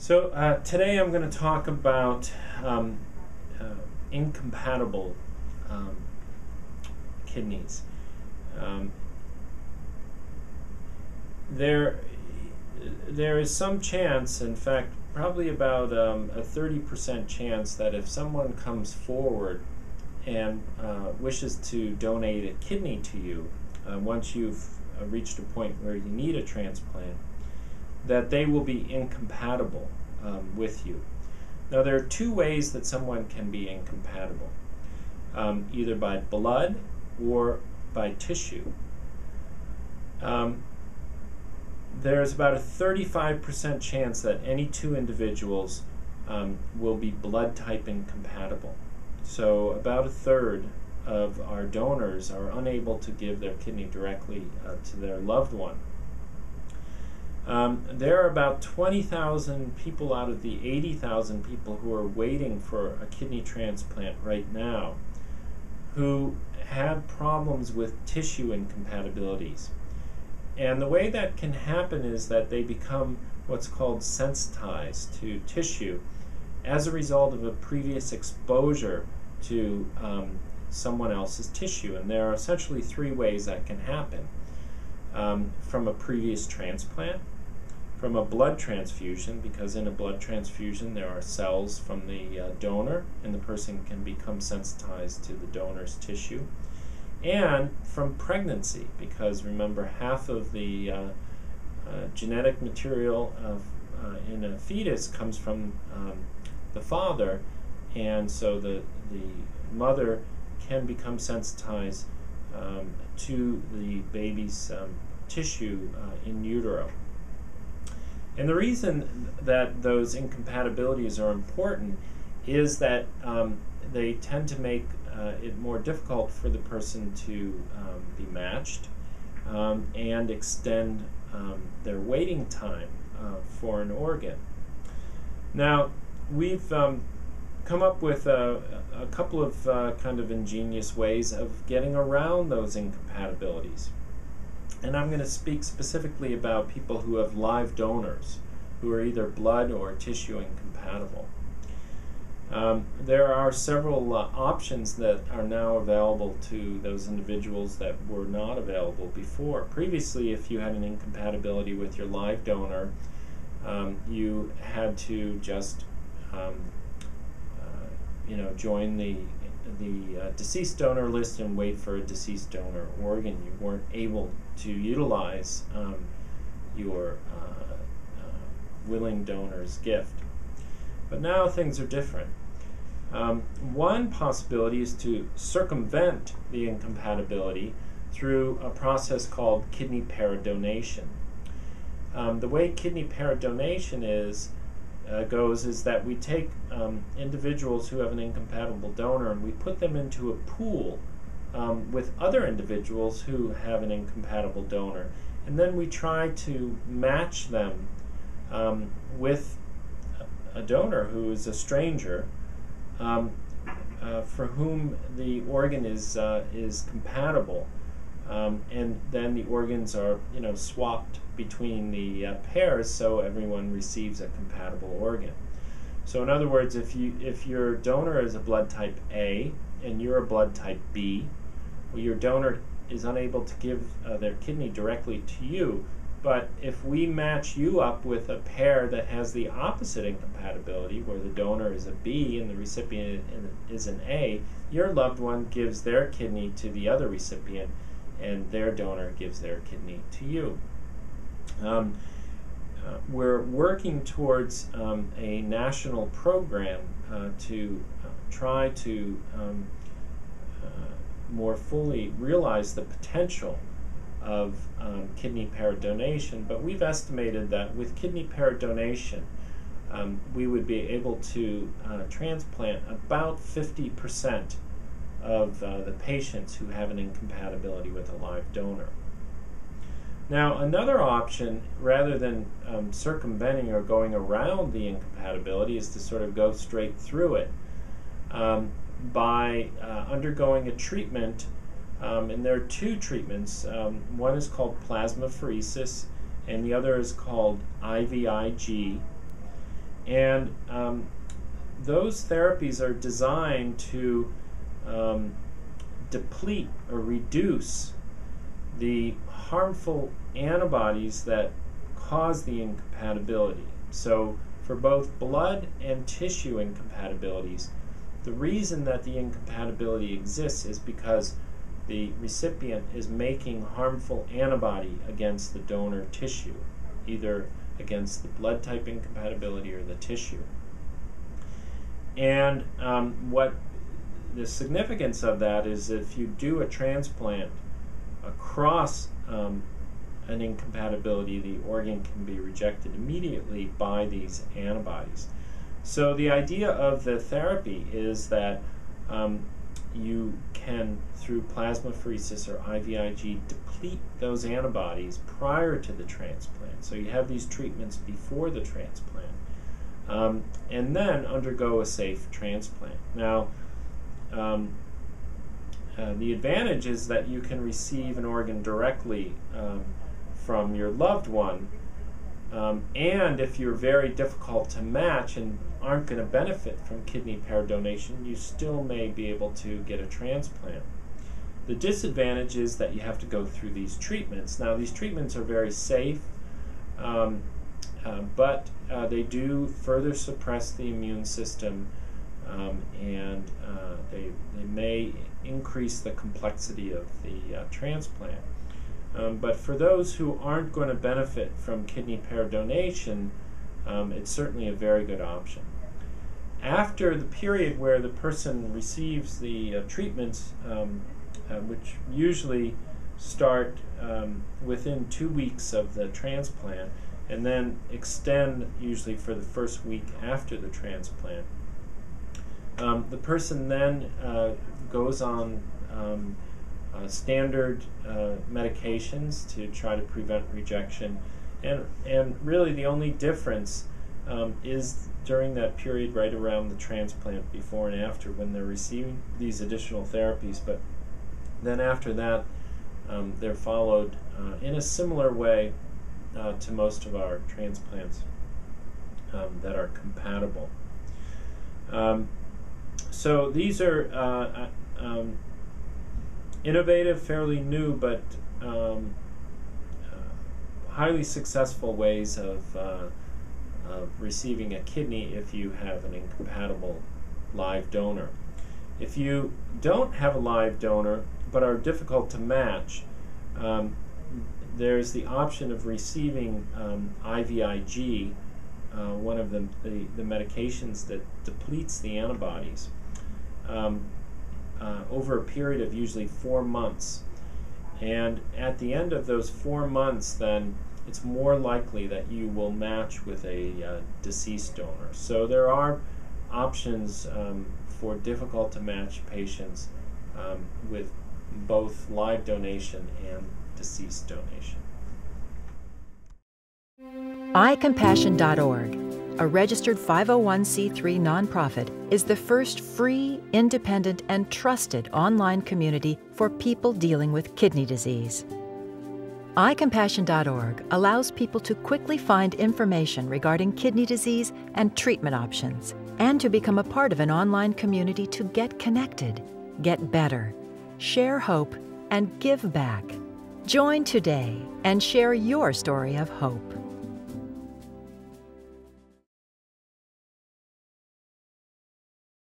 So today I'm going to talk about incompatible kidneys. There is some chance, in fact, probably about a 30% chance that if someone comes forward and wishes to donate a kidney to you, once you've reached a point where you need a transplant, that they will be incompatible with you. Now, there are two ways that someone can be incompatible, either by blood or by tissue. There's about a 35% chance that any two individuals will be blood type incompatible. So about a third of our donors are unable to give their kidney directly to their loved one. There are about 20,000 people out of the 80,000 people who are waiting for a kidney transplant right now who have problems with tissue incompatibilities. And the way that can happen is that they become what's called sensitized to tissue as a result of a previous exposure to someone else's tissue. And there are essentially three ways that can happen. From a previous transplant, from a blood transfusion, because in a blood transfusion there are cells from the donor and the person can become sensitized to the donor's tissue, and from pregnancy, because remember, half of the genetic material in a fetus comes from the father, and so the mother can become sensitized to the baby's tissue in utero. And the reason that those incompatibilities are important is that they tend to make it more difficult for the person to be matched and extend their waiting time for an organ. Now, we've come up with a couple of kind of ingenious ways of getting around those incompatibilities. And I'm going to speak specifically about people who have live donors, who are either blood or tissue incompatible. There are several options that are now available to those individuals that were not available before. Previously, if you had an incompatibility with your live donor, you had to just join the deceased donor list and wait for a deceased donor organ. You weren't able to utilize your willing donor's gift. But now things are different. One possibility is to circumvent the incompatibility through a process called kidney paradonation. The way kidney paradonation goes is that we take individuals who have an incompatible donor and we put them into a pool with other individuals who have an incompatible donor, and then we try to match them with a donor who is a stranger for whom the organ is compatible, and then the organs are swapped between the pairs so everyone receives a compatible organ. So in other words, if your donor is a blood type A and you're a blood type B, well, your donor is unable to give their kidney directly to you, but if we match you up with a pair that has the opposite incompatibility, where the donor is a B and the recipient is an A, your loved one gives their kidney to the other recipient and their donor gives their kidney to you. We're working towards a national program to try to more fully realize the potential of kidney paradonation, but we've estimated that with kidney paradonation we would be able to transplant about 50% of the patients who have an incompatibility with a live donor. Now, another option, rather than circumventing or going around the incompatibility, is to sort of go straight through it by undergoing a treatment, and there are two treatments. One is called plasmapheresis, and the other is called IVIG. And those therapies are designed to deplete or reduce the harmful antibodies that cause the incompatibility. So for both blood and tissue incompatibilities, the reason that the incompatibility exists is because the recipient is making harmful antibody against the donor tissue, either against the blood type incompatibility or the tissue. And what the significance of that is, if you do a transplant across an incompatibility, the organ can be rejected immediately by these antibodies. So the idea of the therapy is that you can, through plasmapheresis or IVIG, deplete those antibodies prior to the transplant. So you have these treatments before the transplant, and then undergo a safe transplant. Now, the advantage is that you can receive an organ directly from your loved one, and if you're very difficult to match and aren't going to benefit from kidney pair donation, you still may be able to get a transplant. The disadvantage is that you have to go through these treatments. Now, these treatments are very safe, but they do further suppress the immune system, and they may increase the complexity of the transplant. But for those who aren't going to benefit from kidney pair donation, it's certainly a very good option. After the period where the person receives the treatments, which usually start within 2 weeks of the transplant, and then extend usually for the first week after the transplant, the person then goes on standard medications to try to prevent rejection, and really the only difference is during that period right around the transplant, before and after, when they're receiving these additional therapies. But then after that, they're followed in a similar way to most of our transplants that are compatible. So these are innovative, fairly new, but highly successful ways of receiving a kidney if you have an incompatible live donor. If you don't have a live donor but are difficult to match, there's the option of receiving IVIG, one of the medications that depletes the antibodies, over a period of usually 4 months. And at the end of those 4 months, then it's more likely that you will match with a deceased donor. So there are options for difficult to match patients with both live donation and deceased donation. iCompassion.org, a registered 501c3 nonprofit, is the first free, independent, and trusted online community for people dealing with kidney disease. iCompassion.org allows people to quickly find information regarding kidney disease and treatment options, and to become a part of an online community to get connected, get better, share hope, and give back. Join today and share your story of hope.